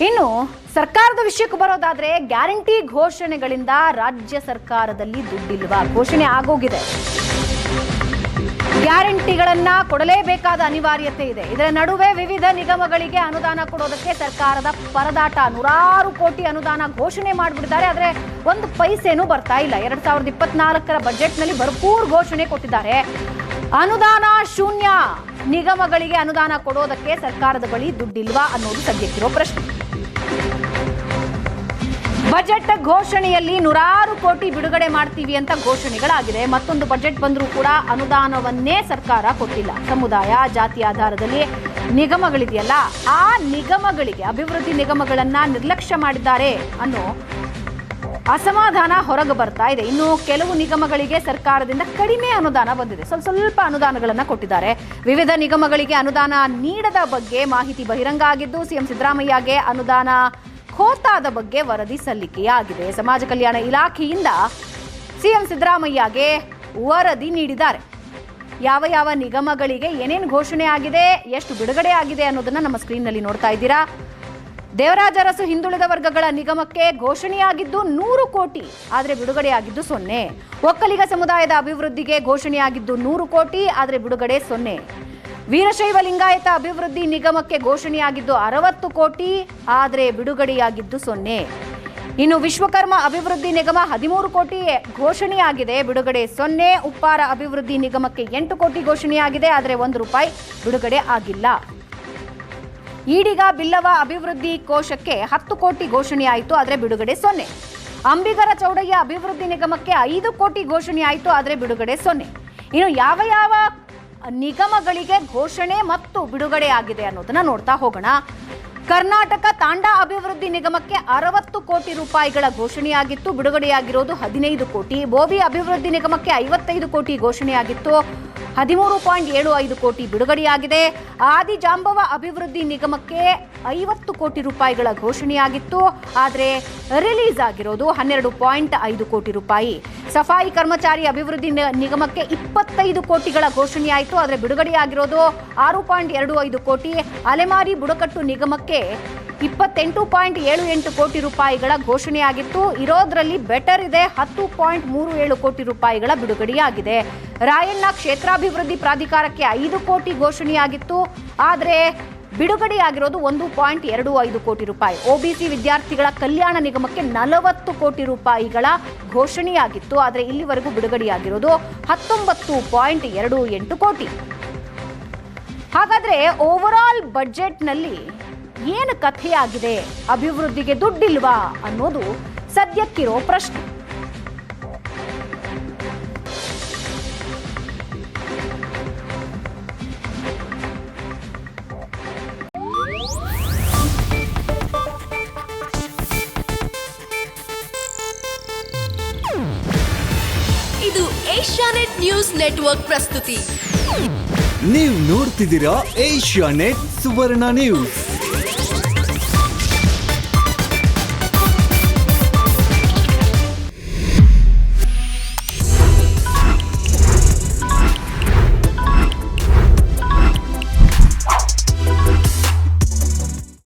ಇನ್ನು ಸರ್ಕಾರದ ವಿಷಯಕ್ಕೆ ಬರೋದಾದ್ರೆ ಗ್ಯಾರಂಟಿ ಘೋಷಣೆಗಳಿಂದ ರಾಜ್ಯ ಸರ್ಕಾರದಲ್ಲಿ ದುಡ್ಡಿಲ್ವಾ? ಘೋಷಣೆ ಆಗೋಗಿದೆ. ಗ್ಯಾರಂಟಿಗಳನ್ನ ಕೊಡಲೇಬೇಕಾದ ಅನಿವಾರ್ಯತೆ ಇದೆ. ಇದರ ನಡುವೆ ವಿವಿಧ ನಿಗಮಗಳಿಗೆ ಅನುದಾನ ಕೊಡೋದಕ್ಕೆ ಸರ್ಕಾರದ ಪರದಾಟ. ನೂರಾರು ಕೋಟಿ ಅನುದಾನ ಘೋಷಣೆ ಮಾಡಿಬಿಟ್ಟಿದ್ದಾರೆ, ಆದರೆ ಒಂದು ಪೈಸೆನೂ ಬರ್ತಾ ಇಲ್ಲ. 2024ರ ಬಜೆಟ್ನಲ್ಲಿ ಭರ್ಪೂರ್ ಘೋಷಣೆ ಕೊಟ್ಟಿದ್ದಾರೆ. ಅನುದಾನ ಶೂನ್ಯ. ನಿಗಮಗಳಿಗೆ ಅನುದಾನ ಕೊಡೋದಕ್ಕೆ ಸರ್ಕಾರದ ಬಳಿ ದುಡ್ಡಿಲ್ವಾ ಅನ್ನೋದು ಸದ್ಯಕ್ಕಿರೋ ಪ್ರಶ್ನೆ. ಬಜೆಟ್ ಘೋಷಣೆಯಲ್ಲಿ ನೂರಾರು ಕೋಟಿ ಬಿಡುಗಡೆ ಮಾಡ್ತೀವಿ ಅಂತ ಘೋಷಣೆಗಳಾಗಿದೆ. ಮತ್ತೊಂದು ಬಜೆಟ್ ಬಂದರೂ ಕೂಡ ಅನುದಾನವನ್ನೇ ಸರ್ಕಾರ ಕೊಟ್ಟಿಲ್ಲ. ಸಮುದಾಯ ಜಾತಿ ಆಧಾರದಲ್ಲಿ ನಿಗಮಗಳಿದೆಯಲ್ಲ, ಆ ನಿಗಮಗಳಿಗೆ ಅಭಿವೃದ್ಧಿ ನಿಗಮಗಳನ್ನ ನಿರ್ಲಕ್ಷ್ಯ ಮಾಡಿದ್ದಾರೆ ಅನ್ನೋ ಅಸಮಾಧಾನ ಹೊರಗೆ ಬರ್ತಾ ಇದೆ. ಇನ್ನು ಕೆಲವು ನಿಗಮಗಳಿಗೆ ಸರ್ಕಾರದಿಂದ ಕಡಿಮೆ ಅನುದಾನ ಬಂದಿದೆ. ಸ್ವಲ್ಪ ಅನುದಾನಗಳನ್ನ ಕೊಟ್ಟಿದ್ದಾರೆ. ವಿವಿಧ ನಿಗಮಗಳಿಗೆ ಅನುದಾನ ನೀಡದ ಬಗ್ಗೆ ಮಾಹಿತಿ ಬಹಿರಂಗ ಆಗಿದ್ದು, ಸಿಎಂ ಸಿದ್ದರಾಮಯ್ಯಗೆ ಅನುದಾನ ಖೋತಾದ ಬಗ್ಗೆ ವರದಿ ಸಲ್ಲಿಕೆಯಾಗಿದೆ. ಸಮಾಜ ಕಲ್ಯಾಣ ಇಲಾಖೆಯಿಂದ ಸಿಎಂ ಸಿದ್ದರಾಮಯ್ಯಗೆ ವರದಿ ನೀಡಿದ್ದಾರೆ. ಯಾವ ನಿಗಮಗಳಿಗೆ ಏನೇನು ಘೋಷಣೆ ಆಗಿದೆ, ಎಷ್ಟು ಬಿಡುಗಡೆ ಆಗಿದೆ ಅನ್ನೋದನ್ನ ನಮ್ಮ ಸ್ಕ್ರೀನ್ನಲ್ಲಿ ನೋಡ್ತಾ ಇದ್ದೀರಾ. ದೇವರಾಜ ಅರಸು ಹಿಂದುಳಿದ ವರ್ಗಗಳ ನಿಗಮಕ್ಕೆ ಘೋಷಣೆಯಾಗಿದ್ದು 100 ಕೋಟಿ, ಆದರೆ ಬಿಡುಗಡೆಯಾಗಿದ್ದು 0. ಒಕ್ಕಲಿಗ ಸಮುದಾಯದ ಅಭಿವೃದ್ಧಿಗೆ ಘೋಷಣೆಯಾಗಿದ್ದು 100 ಕೋಟಿ, ಆದರೆ ಬಿಡುಗಡೆ 0. ವೀರಶೈವ ಲಿಂಗಾಯತ ಅಭಿವೃದ್ಧಿ ನಿಗಮಕ್ಕೆ ಘೋಷಣೆಯಾಗಿದ್ದು 60 ಕೋಟಿ, ಆದರೆ ಬಿಡುಗಡೆಯಾಗಿದ್ದು 0. ಇನ್ನು ವಿಶ್ವಕರ್ಮ ಅಭಿವೃದ್ಧಿ ನಿಗಮ 13 ಕೋಟಿ ಘೋಷಣೆಯಾಗಿದೆ, ಬಿಡುಗಡೆ 0. ಉಪ್ಪಾರ ಅಭಿವೃದ್ಧಿ ನಿಗಮಕ್ಕೆ 8 ಕೋಟಿ ಘೋಷಣೆಯಾಗಿದೆ, ಆದರೆ 1 ರೂಪಾಯಿ ಬಿಡುಗಡೆ ಆಗಿಲ್ಲ. ಈಡಿಗ ಬಿಲ್ಲವ ಅಭಿವೃದ್ಧಿ ಕೋಶಕ್ಕೆ 10 ಕೋಟಿ ಘೋಷಣೆಯಾಯಿತು, ಆದರೆ ಬಿಡುಗಡೆ 0. ಅಂಬಿಗರ ಚೌಡಯ್ಯ ಅಭಿವೃದ್ಧಿ ನಿಗಮಕ್ಕೆ 5 ಕೋಟಿ ಘೋಷಣೆಯಾಯಿತು, ಆದರೆ ಬಿಡುಗಡೆ 0. ಇನ್ನು ಯಾವ ನಿಗಮಗಳಿಗೆ ಘೋಷಣೆ ಮತ್ತು ಬಿಡುಗಡೆ ಆಗಿದೆ ಅನ್ನೋದನ್ನ ನೋಡ್ತಾ ಹೋಗೋಣ. ಕರ್ನಾಟಕ ತಾಂಡಾ ಅಭಿವೃದ್ಧಿ ನಿಗಮಕ್ಕೆ 60 ಕೋಟಿ ರೂಪಾಯಿಗಳ ಘೋಷಣೆಯಾಗಿತ್ತು, ಬಿಡುಗಡೆಯಾಗಿರೋದು 15 ಕೋಟಿ. ಬೋವಿ ಅಭಿವೃದ್ಧಿ ನಿಗಮಕ್ಕೆ 55 ಕೋಟಿ ಘೋಷಣೆಯಾಗಿತ್ತು, 13.75 ಕೋಟಿ ಬಿಡುಗಡೆಯಾಗಿದೆ. ಆದಿಜಾಂಬವ ಅಭಿವೃದ್ಧಿ ನಿಗಮಕ್ಕೆ 50 ಕೋಟಿ ರೂಪಾಯಿಗಳ ಘೋಷಣೆಯಾಗಿತ್ತು, ಆದರೆ ರಿಲೀಸ್ ಆಗಿರೋದು 12.5 ಕೋಟಿ ರೂಪಾಯಿ. ಸಫಾಯಿ ಕರ್ಮಚಾರಿ ಅಭಿವೃದ್ಧಿ ನಿಗಮಕ್ಕೆ 25 ಕೋಟಿಗಳ ಘೋಷಣೆಯಾಯಿತು, ಆದರೆ ಬಿಡುಗಡೆಯಾಗಿರೋದು 6.25 ಕೋಟಿ. ಅಲೆಮಾರಿ ಬುಡಕಟ್ಟು ನಿಗಮಕ್ಕೆ 28.78 ಕೋಟಿ ರೂಪಾಯಿಗಳ ಘೋಷಣೆಯಾಗಿತ್ತು. ಇರೋದ್ರಲ್ಲಿ ಬೆಟರ್ ಇದೆ, 10.37 ಕೋಟಿ ರೂಪಾಯಿಗಳ ಬಿಡುಗಡೆಯಾಗಿದೆ. ರಾಯಣ್ಣ ಕ್ಷೇತ್ರಾಭಿವೃದ್ಧಿ ಪ್ರಾಧಿಕಾರಕ್ಕೆ 5 ಕೋಟಿ ಘೋಷಣೆಯಾಗಿತ್ತು, ಆದರೆ ಬಿಡುಗಡೆಯಾಗಿರೋದು 1.25 ಕೋಟಿ ರೂಪಾಯಿ. ಒಬಿಸಿ ವಿದ್ಯಾರ್ಥಿಗಳ ಕಲ್ಯಾಣ ನಿಗಮಕ್ಕೆ 40 ಕೋಟಿ ರೂಪಾಯಿಗಳ ಘೋಷಣೆಯಾಗಿತ್ತು, ಆದರೆ ಇಲ್ಲಿವರೆಗೂ ಬಿಡುಗಡೆಯಾಗಿರೋದು 19.28 ಕೋಟಿ. ಹಾಗಾದ್ರೆ ಓವರಾಲ್ ಬಜೆಟ್ನಲ್ಲಿ ಏನು ಕಥೆಯಾಗಿದೆ? ಅಭಿವೃದ್ಧಿಗೆ ದುಡ್ಡಿಲ್ವಾ ಅನ್ನೋದು ಸದ್ಯಕ್ಕಿರೋ ಪ್ರಶ್ನೆ. ಇದು ಏಷ್ಯಾನೆಟ್ ನ್ಯೂಸ್ ನೆಟ್ವರ್ಕ್ ಪ್ರಸ್ತುತಿ. ನೀವು ನೋಡ್ತಿದ್ದೀರಾ ಏಷ್ಯಾನೆಟ್ ಸುವರ್ಣ ನ್ಯೂಸ್.